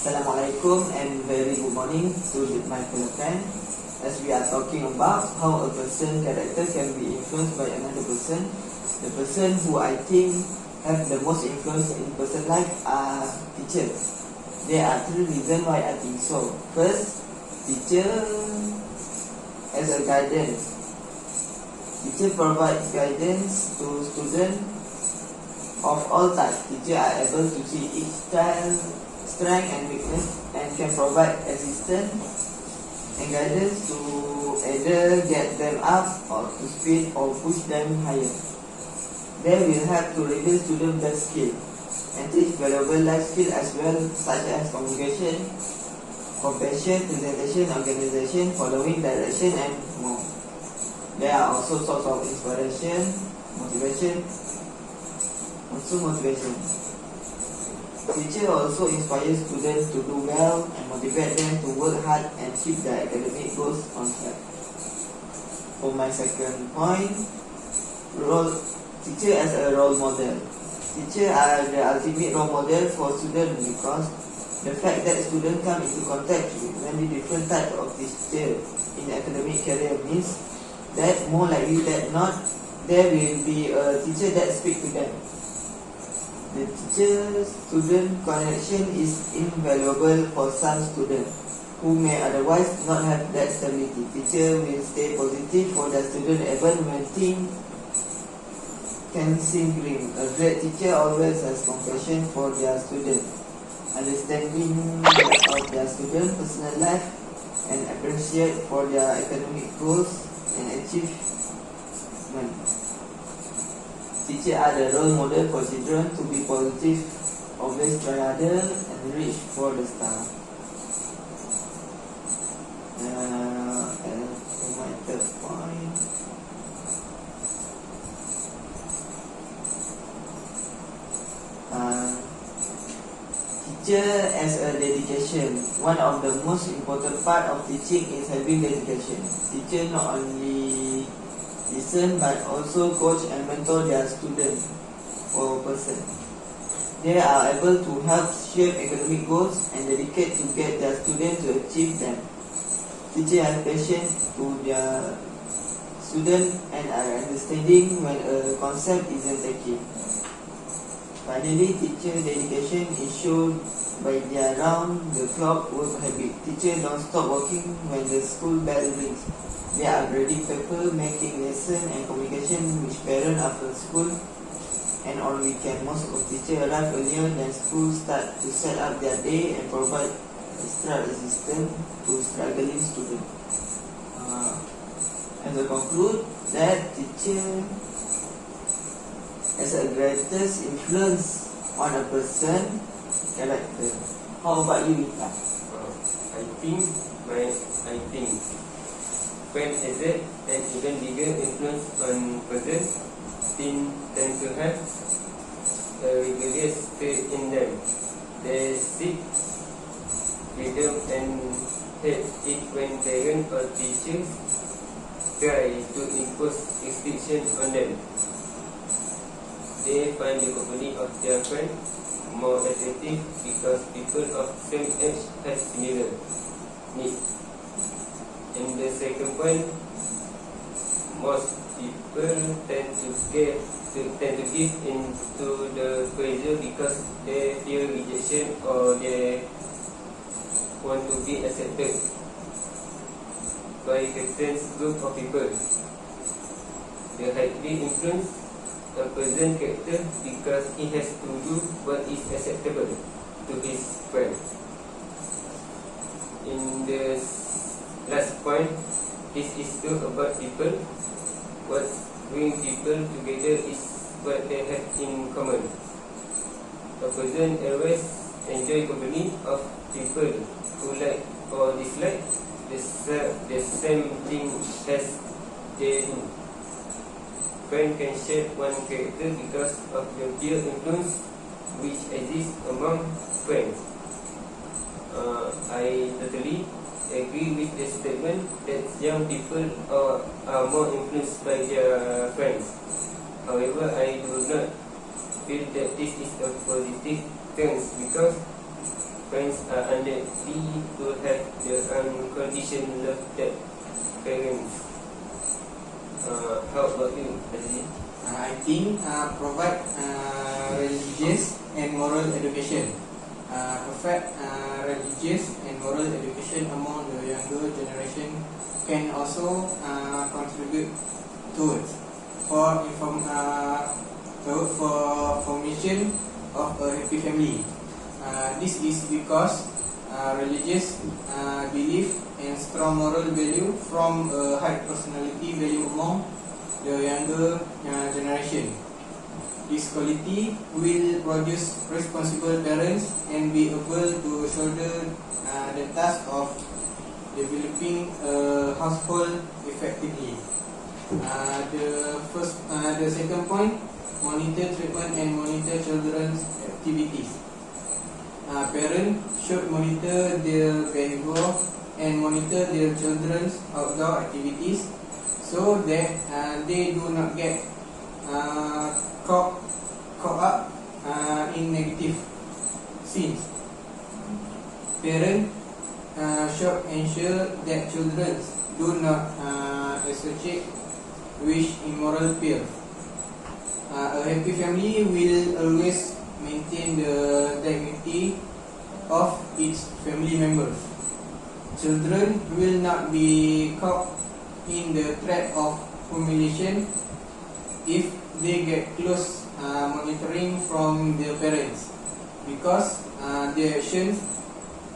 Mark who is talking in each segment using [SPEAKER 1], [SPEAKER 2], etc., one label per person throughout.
[SPEAKER 1] Assalamualaikum and very good morning to my fellow friends. As we are talking about how a person's character can be influenced by another person, the person who I think have the most influence in person's life are teachers. There are three reasons why I think so. First, teacher as a guidance. Teacher provides guidance to students of all types. Teachers are able to see each child's strength and weakness and can provide assistance and guidance to either get them up or to speed or push them higher. They will help to reveal students' best skill and teach valuable life skills as well, such as communication, compassion, presentation, organization, following direction, and more. There are also sorts of inspiration, motivation. Teacher also inspires students to do well and motivate them to work hard and keep their academic goals on track. For my second point, teacher as a role model. Teachers are the ultimate role model for students because the fact that students come into contact with many different types of teachers in academic career means that more likely than not, there will be a teacher that speaks to them. The teacher-student connection is invaluable for some students who may otherwise not have that stability. Teacher will stay positive for their student even when things can seem grim. A great teacher always has compassion for their student, understanding of their student personal life, and appreciate for their academic goals and achievement. Teachers are the role model for children to be positive, always try harder, and reach for the star. And for my third point, teacher as a dedication. One of the most important part of teaching is having dedication. Teacher not only listen but also coach and mentor their students or person. They are able to help shape academic goals and dedicate to get their students to achieve them. Teachers have passion to their students and are understanding when a concept isn't taken. Finally, teacher dedication is shown by their round-the-clock work habit. Teachers don't stop working when the school bell rings. They are grading paper, making lesson and communication with parents after school and on weekend. Most of teachers arrive earlier than school start to set up their day and provide extra assistance to struggling students. As a conclude, that teacher has a greatest influence on a person's character. How about you, Vita?
[SPEAKER 2] I think friends has an even bigger influence on person. Teens tend to have a rebellious spirit in them. They seek freedom and hate it when parents or teachers try to impose restrictions on them. They find the company of their friends more attractive because people of same age have similar needs. In the second point, most people tend to give in to the pressure because they fear rejection or they want to be accepted by a certain group of people. They highly influence a person's character because he has to do what is acceptable to his friends. In the last point, this is true about people. What brings people together is what they have in common. A person always enjoy company of people who like or dislike the same thing as they do. Friends can shape one character because of the peer influence which exists among friends. I totally agree with the statement that young people are more influenced by their friends. However, I do not feel that this is a positive trend because Friends are unlikely to have the unconditional love that parents. How about you, Aziz?
[SPEAKER 3] I think provide religious and moral education. Perfect religious and moral education among the younger generation can also contribute towards for formation of a happy family. This is because religious belief and strong moral value from a high personality value among the younger generation. This quality will produce responsible parents and be able to shoulder the task of developing a household effectively. The second point, monitor treatment and monitor children's activities. Parents should monitor their behavior and monitor their children's outdoor activities so that they do not get caught up in negative scenes. Parents should ensure that children do not associate with immoral peers. A happy family will always maintain the dignity of its family members. Children will not be caught in the trap of humiliation if they get close monitoring from their parents, because their actions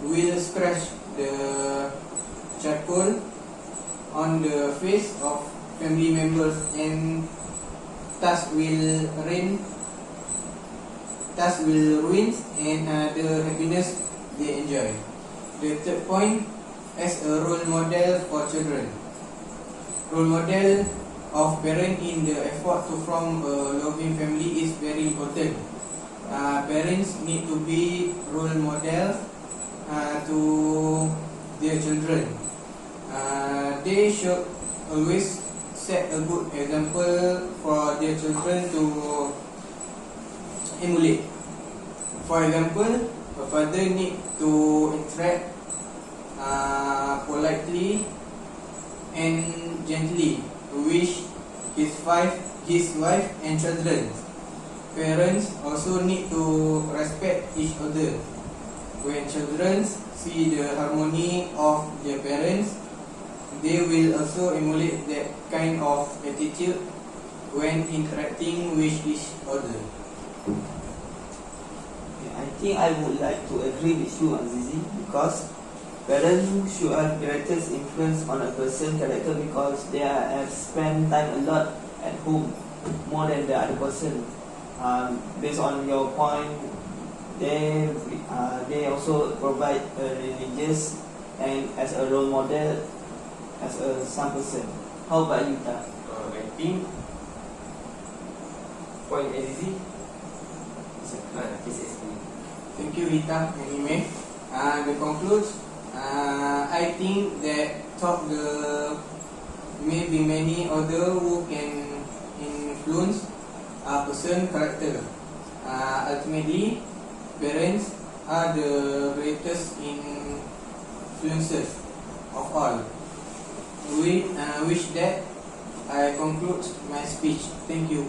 [SPEAKER 3] will scratch the charcoal on the face of family members and thus will ruin and the happiness they enjoy. The third point, as a role model for children. Role model of parent in the effort to form a loving family is very important. Parents need to be role models to their children. They should always set a good example for their children to emulate. For example, a father need to interact politely and gently with his wife and children. Parents also need to respect each other. When children see the harmony of their parents, they will also emulate that kind of attitude when interacting with each other.
[SPEAKER 1] I think I would like to agree with you, Azizi, because parents should have greatest influence on a person's character because they have spent time a lot at home, more than the other person. Based on your point, they also provide a religious and as a role model as some person. How about you, Ta?
[SPEAKER 2] I think point Azizi. Please explain.
[SPEAKER 3] Thank you, Rita and Ime. To conclude, I think that there may be many other who can influence a person's character. Ultimately, parents are the greatest influencers of all. With that, I conclude my speech. Thank you.